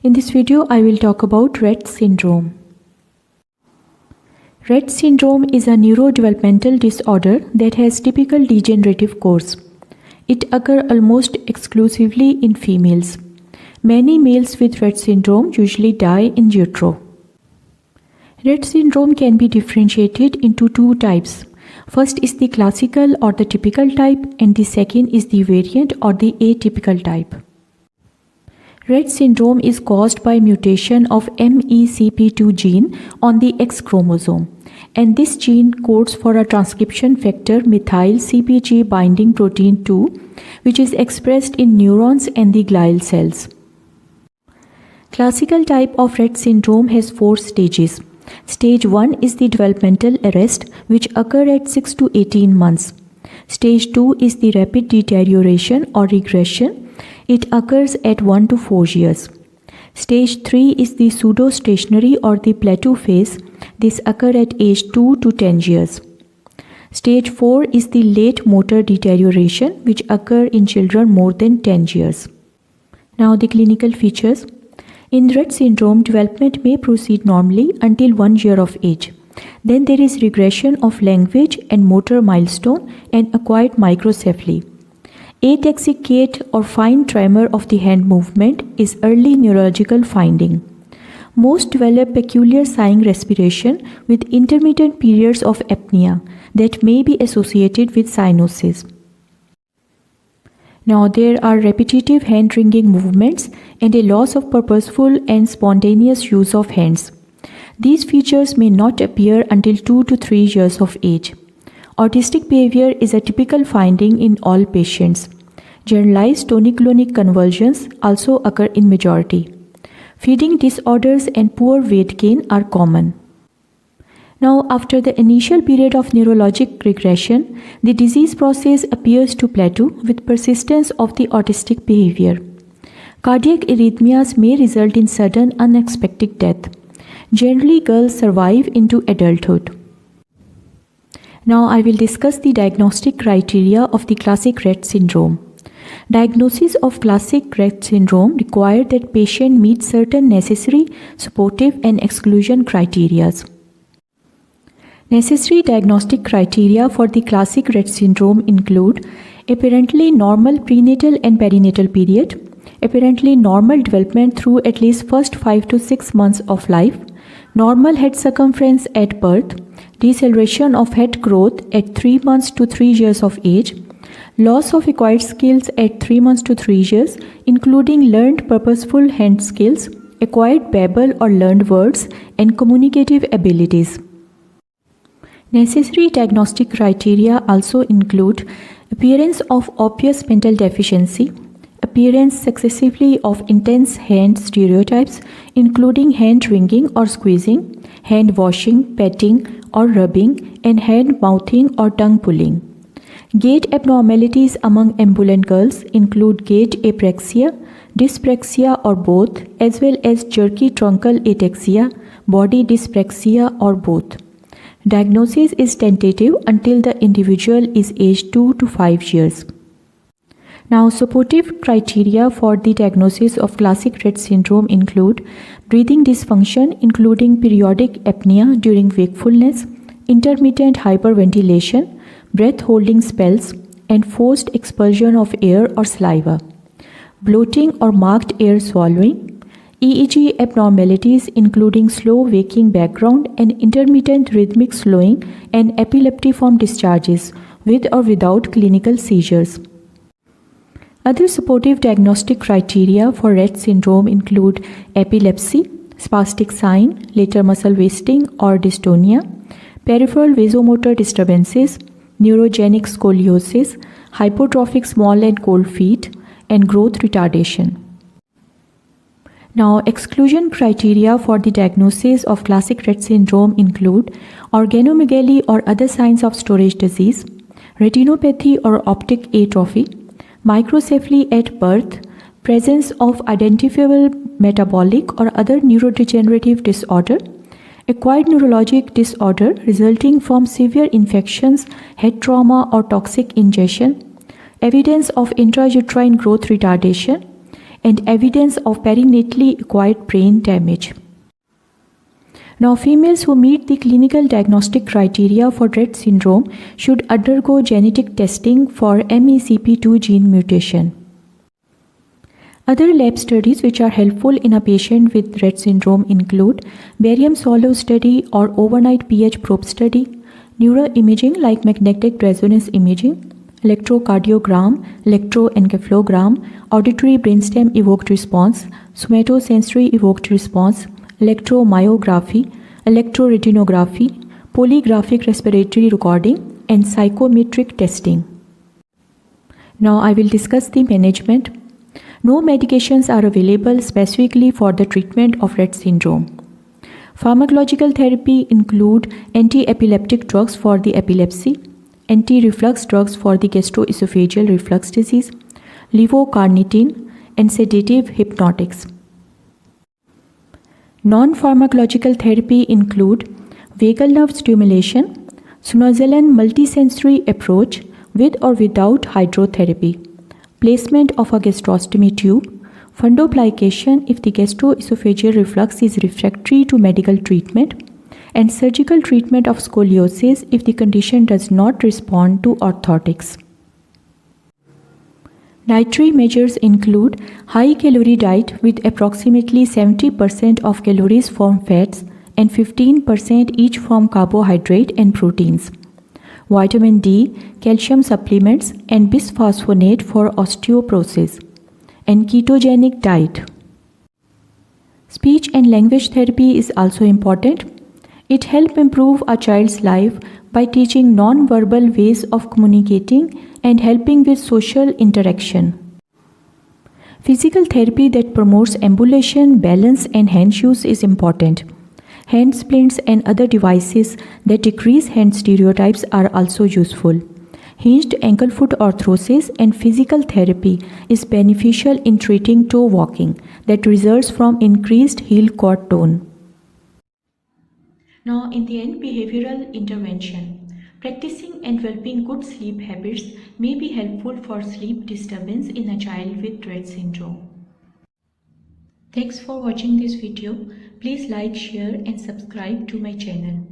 In this video, I will talk about Rett syndrome. Rett syndrome is a neurodevelopmental disorder that has typical degenerative course. It occurs almost exclusively in females. Many males with Rett syndrome usually die in utero. Rett syndrome can be differentiated into two types. First is the classical or the typical type, and the second is the variant or the atypical type. Rett syndrome is caused by mutation of MECP2 gene on the X chromosome, and this gene codes for a transcription factor methyl CpG binding protein 2, which is expressed in neurons and the glial cells. Classical type of Rett syndrome has 4 stages. Stage 1 is the developmental arrest, which occurs at 6 to 18 months. Stage 2 is the rapid deterioration or regression. It occurs at 1 to 4 years. Stage 3 is the pseudo-stationary or the plateau phase. This occurs at age 2 to 10 years. Stage 4 is the late motor deterioration, which occurs in children more than 10 years. Now the clinical features. In Rett syndrome, development may proceed normally until 1 year of age. Then there is regression of language and motor milestone and acquired microcephaly. Ataxic gait or fine tremor of the hand movement is early neurological finding. Most develop peculiar sighing respiration with intermittent periods of apnea that may be associated with cyanosis. Now there are repetitive hand wringing movements and a loss of purposeful and spontaneous use of hands. These features may not appear until 2 to 3 years of age. Autistic behavior is a typical finding in all patients. Generalized tonic-clonic convulsions also occur in majority. Feeding disorders and poor weight gain are common. Now, after the initial period of neurologic regression, the disease process appears to plateau with persistence of the autistic behavior. Cardiac arrhythmias may result in sudden unexpected death. Generally, girls survive into adulthood. Now I will discuss the diagnostic criteria of the classic Rett syndrome. Diagnosis of classic Rett syndrome require that patient meet certain necessary, supportive and exclusion criteria. Necessary diagnostic criteria for the classic Rett syndrome include apparently normal prenatal and perinatal period, apparently normal development through at least first 5 to 6 months of life, normal head circumference at birth, deceleration of head growth at 3 months to 3 years of age, loss of acquired skills at 3 months to 3 years, including learned purposeful hand skills, acquired babble or learned words, and communicative abilities. Necessary diagnostic criteria also include appearance of obvious mental deficiency, appearance successively of intense hand stereotypes, including hand wringing or squeezing, hand washing, petting or rubbing, and hand mouthing or tongue pulling. Gait abnormalities among ambulant girls include gait apraxia, dyspraxia or both, as well as jerky truncal ataxia, body dyspraxia or both. Diagnosis is tentative until the individual is aged 2 to 5 years. Now, supportive criteria for the diagnosis of classic Rett syndrome include breathing dysfunction, including periodic apnea during wakefulness, intermittent hyperventilation, breath holding spells, and forced expulsion of air or saliva, bloating or marked air swallowing, EEG abnormalities including slow waking background and intermittent rhythmic slowing, and epileptiform discharges with or without clinical seizures. Other supportive diagnostic criteria for Rett syndrome include epilepsy, spastic sign, lateral muscle wasting or dystonia, peripheral vasomotor disturbances, neurogenic scoliosis, hypotrophic small and cold feet, and growth retardation. Now, exclusion criteria for the diagnosis of classic Rett syndrome include organomegaly or other signs of storage disease, retinopathy or optic atrophy, microcephaly at birth, presence of identifiable metabolic or other neurodegenerative disorder, acquired neurologic disorder resulting from severe infections, head trauma or toxic ingestion, evidence of intrauterine growth retardation, and evidence of perinatally acquired brain damage. Now, females who meet the clinical diagnostic criteria for Rett syndrome should undergo genetic testing for MECP2 gene mutation. Other lab studies which are helpful in a patient with Rett syndrome include barium swallow study or overnight pH probe study, neuroimaging like magnetic resonance imaging, electrocardiogram, electroencephalogram, auditory brainstem evoked response, somatosensory evoked response, electromyography, electroretinography, polygraphic respiratory recording, and psychometric testing. Now I will discuss the management. No medications are available specifically for the treatment of Rett syndrome. Pharmacological therapy include anti-epileptic drugs for the epilepsy, anti-reflux drugs for the gastroesophageal reflux disease, levocarnitine, and sedative hypnotics. Non-pharmacological therapy include vagal nerve stimulation, Snozelan multisensory approach with or without hydrotherapy, placement of a gastrostomy tube, fundoplication if the gastroesophageal reflux is refractory to medical treatment, and surgical treatment of scoliosis if the condition does not respond to orthotics. Dietary measures include high-calorie diet with approximately 70% of calories from fats and 15% each from carbohydrate and proteins, vitamin D, calcium supplements, and bisphosphonate for osteoporosis, and ketogenic diet. Speech and language therapy is also important. It helps improve a child's life by teaching non-verbal ways of communicating and helping with social interaction. Physical therapy that promotes ambulation, balance, and hand use is important. Hand splints and other devices that decrease hand stereotypes are also useful. Hinged ankle-foot orthosis and physical therapy is beneficial in treating toe walking that results from increased heel cord tone. Now, in the end, behavioral intervention. Practicing and developing good sleep habits may be helpful for sleep disturbance in a child with Rett syndrome. Thanks for watching this video. Please like, share, and subscribe to my channel.